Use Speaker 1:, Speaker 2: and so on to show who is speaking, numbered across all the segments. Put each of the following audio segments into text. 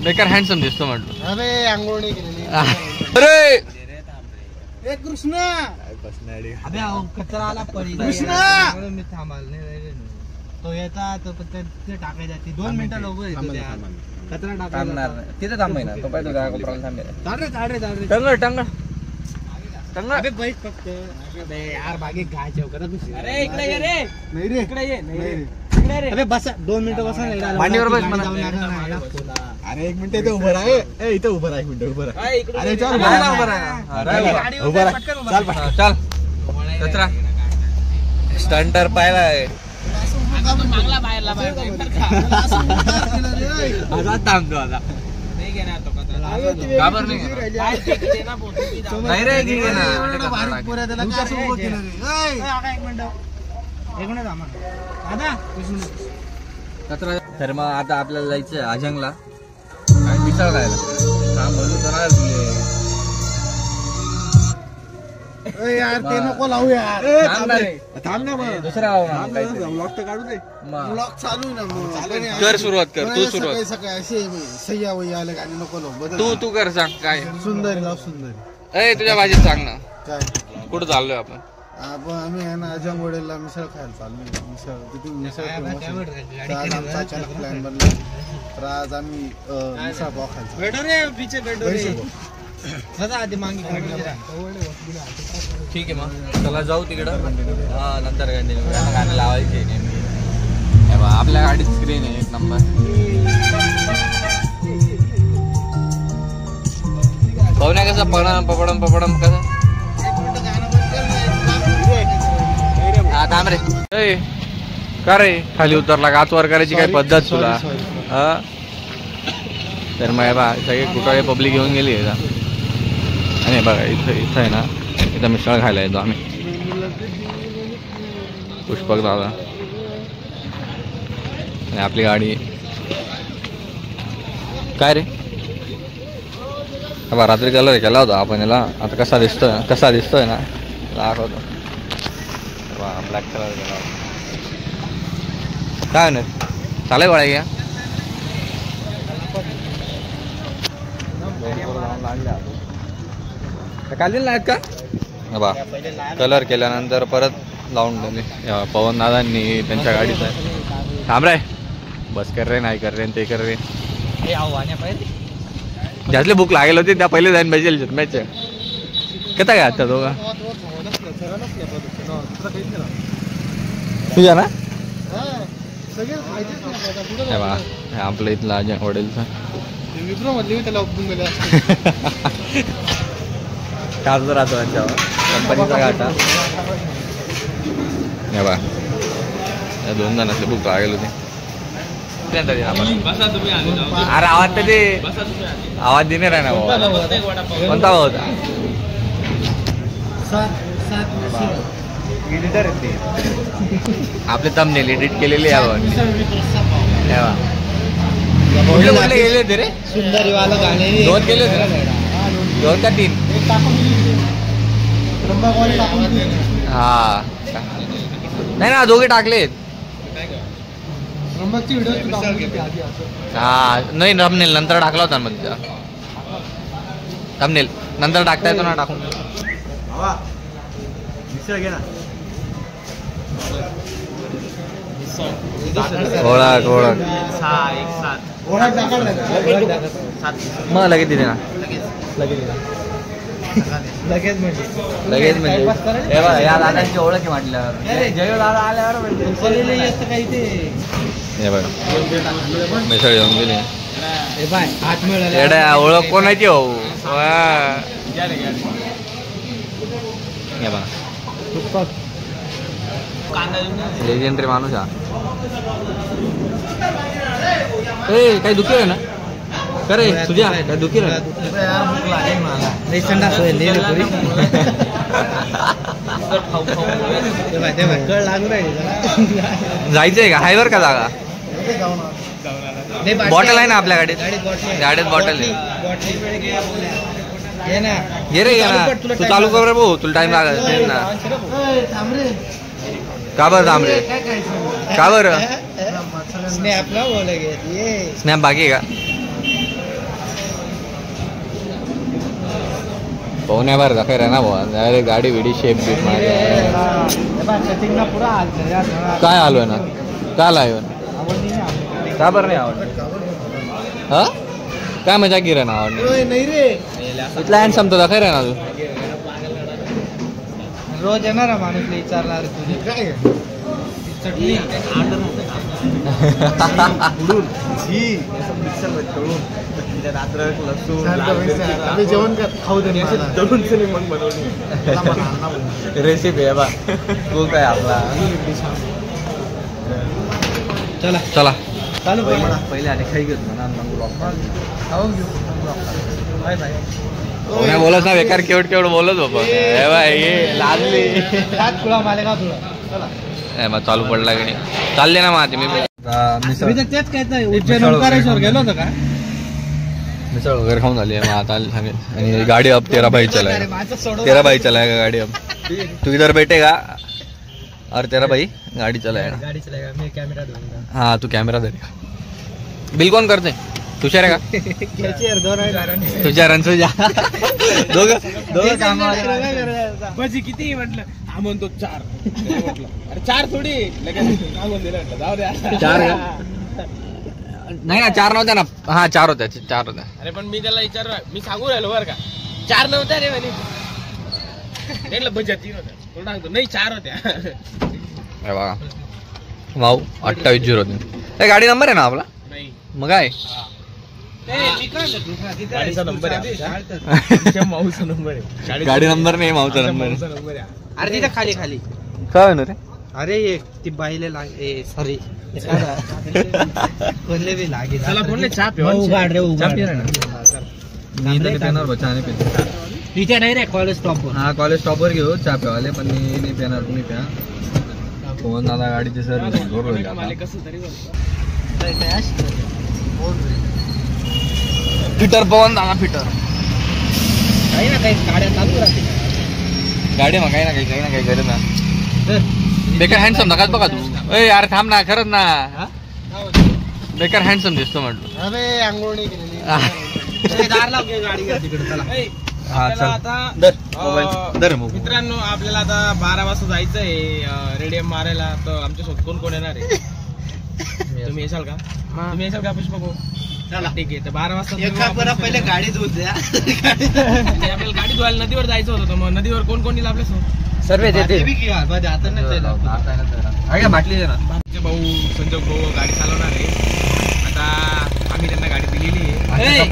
Speaker 1: बेकार हँडसम दिसतो म्हटलं.
Speaker 2: अरे आंघोळ नाही केलेली.
Speaker 1: अरे
Speaker 2: ए कृष्ण
Speaker 3: अबे कचरा आला पडी
Speaker 2: कृष्ण!
Speaker 3: म्हणून मी थांबाल नाही तो येता तो ते टाकायचा ती 2 मिनिटं लवकर येतो त्या कचरा टाकणार
Speaker 1: तिथे थांबाय ना तो पाहिजे थांबेल.
Speaker 3: टांगड
Speaker 1: टंगळ
Speaker 3: अबे बैठ फक्त अबे यार बागे काय जेवकर अरे इकडे ये रे
Speaker 2: नाही रे
Speaker 3: इकडे ये
Speaker 2: नाही रे.
Speaker 3: इकडे रे अबे बस 2 मिनिटं बसा ना
Speaker 1: मांडीवर बस म्हणा.
Speaker 2: अरे 1 मिनिट इथे उभं राहा. ए इथे उभं राहा 1 मिनिट उभं राहा. अरे चल
Speaker 1: उभं राहा.
Speaker 2: उभं राहा.
Speaker 1: चल कचरा स्टंटर पाहिलाय.
Speaker 3: मागला बाहेरला
Speaker 1: आता थांबतो आता.
Speaker 3: नाही घेणार तो कचरा
Speaker 1: काबर नाही नाही रे घे ना.
Speaker 2: बारीक पोऱ्या त्याला काय असं उभं केलं रे.
Speaker 3: एक मिनिट थांबा दादा
Speaker 1: कचरा. तर मग आता आपल्याला जायचं आजंगला काय मिसळ खायला. काम बोलू तर
Speaker 2: ए यार ते नको लावू यार. थांब ना मग.
Speaker 1: दुसरा
Speaker 2: ब्लॉग तर काढू दे. ब्लॉग चालू आहे ना मग.
Speaker 1: कर सुरुवात कर तू सुरुवात.
Speaker 2: सकाळी असे सह्या वही आलं गाणी नको लावू.
Speaker 1: तू कर सांग काय.
Speaker 2: सुंदर लाव सुंदर.
Speaker 1: ए तुझ्या भाजीत सांग ना
Speaker 2: काय
Speaker 1: कुठं चाललोय आपण.
Speaker 2: आम्ही आहे ना अजंगोडेला मिसळ खायला चाललोय. मिसळ तिथून मिसळ famous आहे. तर आज आमचा अचानक प्लॅन बनला तर आज आम्ही मिसळ पाव खायचा.
Speaker 3: बैठो रे पीछे बैठो रे दादा आधी मांगी
Speaker 1: ठीक आहे मग चला जाऊ तिकडं. हा नंतर गाणं लावायचे नेहमी. आपल्या गाडीत स्क्रीन आहे 1 नंबर. पाहुण्या कसं पपडम कसं. हा थांब रे. का रे खाली उतरला का वर करायची काय पद्धत तुला. हा तर मग बा सगळे कुठे पब्लिक घेऊन गेली आहे. आणि बघा इथं आहे ना इथं मिसळ खायला येतो आम्ही. पुष्पक दादा आणि आपली गाडी. काय रे बा रात्री कलर केला होता आपण याला. आता कसा दिसतोय ना दाखवतो. ब्लॅक कलर केला होता. काय नाही चालेल गोळ्या घ्या. काल दिला का बा कलर केल्यानंतर परत लावून दिले पवन दादांनी त्यांच्या गाडीचा. थांब रे बस कर रे नाही कर रे ते कर रे. ज्यातले बुक लागेल होते त्या पहिले जाईन पाहिजे मॅच. कसा काय आता दोघा तुझ्या ना आपलं इथलं अजय हॉटेलचा काच राहतो त्यांच्यावर कंपनीचा घाटा. हे बा 2 जणांचे बुक लागेल होते. अरे आवाज तर ते आवाज देणे राही ना कोणता होता. आपले थंबनेल एडिट केलेले आपण. कुठले गेले होते रे.
Speaker 3: सुंदरी वाला गाणे
Speaker 1: 2 केले होते ना 2 का 3. हा नाही ना 2 टाकलेत. हा नाही थंबनेल नंतर टाकला होता मग थंबनेल नंतर टाकता येतो ना टाकून. ओळख मग लगेच तिथे ना
Speaker 3: लगेच म्हणजे
Speaker 1: या दादांची ओळख म्हटल्यावर जय दादा आल्यावर
Speaker 3: काही ते
Speaker 1: हे बघा मिसळ येऊन गेली.
Speaker 3: हात मिळाला
Speaker 1: एवढ्या ओळख कोणाची हो. हे बघा लेजेंडरी माणूस हा. काही दुखी आहे ना करे तुझ्या काय दुखी
Speaker 3: मला संडास होईल कळ लागू राहील.
Speaker 1: जायचंय का हायवर का जागा. बॉटल आहे ना आपल्या गाडीत बॉटल आहे. ये रे तू चालू कर रे भाऊ तुला टाइम लागेल ना. का बरं थांब रे का बरं.
Speaker 3: स्नॅप
Speaker 1: स्नॅप बाकी का पाहुण्या बाहेर दाखय रे ना भाऊ डायरेक्ट गाडी विडी शेप बीप मारे
Speaker 3: सेटिंगला पुरा हाल
Speaker 1: काय आलोय ना काल आयो का बरं नाही आवडलं हा काय मजा की रे ना आवडली
Speaker 3: नाही रे
Speaker 1: इथला हँडसम तर दाखय रे ना तू
Speaker 3: रोज येणार माणूस विचारणार तुझे काय चटणी
Speaker 2: आम्ही जेवण खाऊ दे
Speaker 1: रेसिपी आहे बा तू काय आपला
Speaker 3: चला
Speaker 1: चला
Speaker 3: चालू
Speaker 1: पहिले आणि खाई घेत म्हणा
Speaker 3: खाऊन घेऊ बाय बाय
Speaker 1: नाही बोलत ना बेकार केवढ केवढ बोलत बाबा हे बाय हे लागली
Speaker 3: तुला माले का तुला चला
Speaker 1: मग चालू पडला की नाही चालले ना मग मी
Speaker 3: तेच काय उज्जैन ओंकारेश्वर गेलो होतो का
Speaker 1: मिसळ वगैरे खाऊन झाली आहे मग आता सांगेल आणि गाडी अब 13 भाई चलाएगा 13 भाई चलाएगा गाड़ी अब तू इधर बैठेगा और 13 भाई गाड़ी चलाएगा
Speaker 3: गाड़ी चलाएगा मैं कैमरा दूंगा
Speaker 1: हाँ तू कैमरा धरेगा बिल कौन करते तुषार आहे का तुषार जा दोघं काम
Speaker 3: भजी किती म्हटलं हा म्हणतो 4 अरे 4 थोडी लगेच सांगून दिलं जाऊ द्या
Speaker 1: 4 नाही ना 4 नव्हत्या ना हा 4 होत्या 4 होत्या
Speaker 3: अरे पण मी त्याला विचार मी सांगू राहिलो बरं का 4 नव्हत्या रे म्हणे भज्या 3 होत्या तो सांगतो नाही 4 होत्या
Speaker 1: हे बघा भाऊ 2803 हे गाडी नंबर आहे ना आपला
Speaker 3: नाही
Speaker 1: मग काय
Speaker 3: गाडीचा नंबर आहे माऊचा नंबर आहे
Speaker 1: गाडी नंबर नाही माऊचा नंबर
Speaker 3: नंबर आहे अरे तिथं खाली खाली
Speaker 1: काय होणार रे
Speaker 3: अरे ती बाईले लागे सॉरी कोणले बी लागे चला कोणले चहा पिऊ उघाड रे उघाड
Speaker 1: मी तर पेणार बच्चा आणि पेन
Speaker 3: तिथे नाही रे कॉलेज स्टॉपवर
Speaker 1: हा कॉलेज स्टॉपवर घेऊ चहा प्यावाले पण मी नाही पेणार तुम्ही प्या फोन दादा गाडीचे सर जोर होईल फिटर पवन दादा फिटर
Speaker 3: काही ना काही गाड्या चालू राहते
Speaker 1: गाडी मग काही ना काही करत ना बेकार हँडसम नकाच बघा तू ए यार थांब ना खरंच ना बेकार हँडसम दिसतो म्हटलं
Speaker 3: अरे आंघोळ नाही केलेली दार लाव गाडी तिकडे चला
Speaker 1: हा चल
Speaker 3: आता
Speaker 1: दर
Speaker 3: मित्रांनो आपल्याला आता 12 वाजता जायचं आहे रेडियम मारायला तर आमच्या सोबत कोण कोण येणार आहे तुम्ही येशाल का तुम्ही येशाल का पुष्पा भाऊ चला ठीक आहे तर 12 वाजता पहिले गाडी धुवून द्या आपल्याला गाडी धुवायला नदीवर जायचं होतं मग नदीवर कोण कोण येईल आपल्यासोबत सर्व येते बाटली दे ना भाऊ संजोग भाऊ गाडी चालवणार आहे आता आम्ही त्यांना गाडी दिलेली
Speaker 1: आहे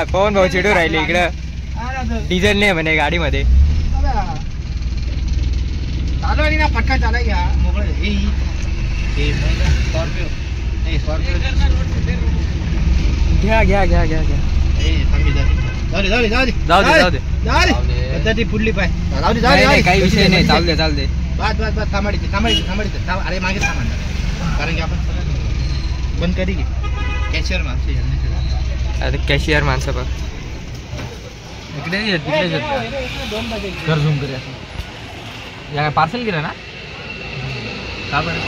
Speaker 1: पवन भाऊ चिडू राहिले इकडं डिझेल नाही म्हणे गाडीमध्ये
Speaker 3: चालू आणि ना पटकन चालाय घ्या मोकळं घ्या जाऊ दे पुढली पाय
Speaker 1: काही विषय नाही चालू दे
Speaker 3: बस थांबायची अरे मागे थांबा कारण की आपण बंद करी की कॅशियर माणसं
Speaker 1: अरे कॅशियर माणसं बघ इकडे घर झूम करूया या पार्सल केलं ना का बरं